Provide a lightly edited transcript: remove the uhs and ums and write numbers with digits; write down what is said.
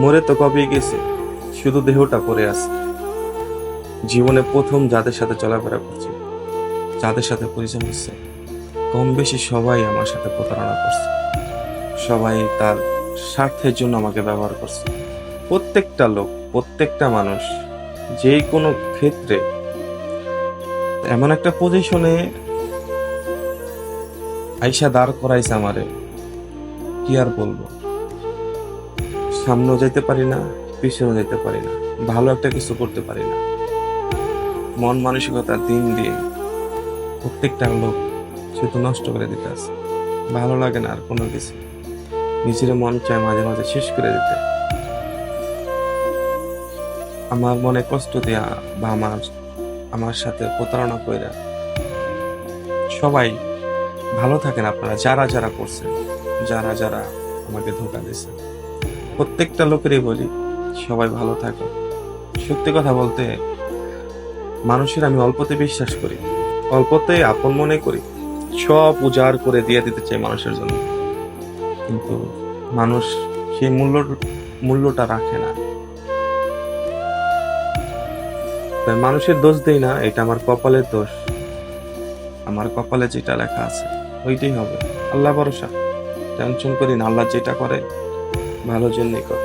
মরে তো কবেই গেছে, শুধু দেহটা পড়ে আছে। জীবনে প্রথম যাদের সাথে চলাফেরা করছি, যাদের সাথে পরিচয় হচ্ছে, কম বেশি সবাই আমার সাথে প্রতারণা করছে। সবাই তার স্বার্থের জন্য আমাকে ব্যবহার করছে। প্রত্যেকটা লোক, প্রত্যেকটা মানুষ যে কোনো ক্ষেত্রে এমন একটা পজিশনে আইসা দাঁড় করাইছে আমারে, কি আর বলবো। সামনেও যেতে পারি না, পিছনেও যেতে পারি না, ভালো একটা কিছু করতে পারি না। মন মানসিকতা দিন দিন প্রত্যেকটা লোক শুধু নষ্ট করে দিতে আছে। ভালো লাগে না আর কোনো কিছু। নিজের মন চায় মাঝে মাঝে শেষ করে দিতে। আমার মনে কষ্ট দেয়া বা আমার সাথে প্রতারণা কইরা সবাই ভালো থাকেন। আপনারা যারা যারা করছেন, যারা যারা আমাকে ধোঁকা দিয়েছে, প্রত্যেকটা লোকেরই বলি সবাই ভালো থাকে। সত্যি কথা বলতে, মানুষের আমি অল্পতে বিশ্বাস করি, অল্পতে আপন মনে করি, সব উজাড় করে দিয়ে দিতে চাই মানুষের জন্য। কিন্তু মানুষ সেই মূল্যটা রাখে না। তাই মানুষের দোষ দেই না, এটা আমার কপালের দোষ। আমার কপালে যেটা লেখা আছে ওইটাই হবে। আল্লাহ ভরসা, টেনশন করি না। আল্লাহ যেটা করে ভালোর জন্যই করে।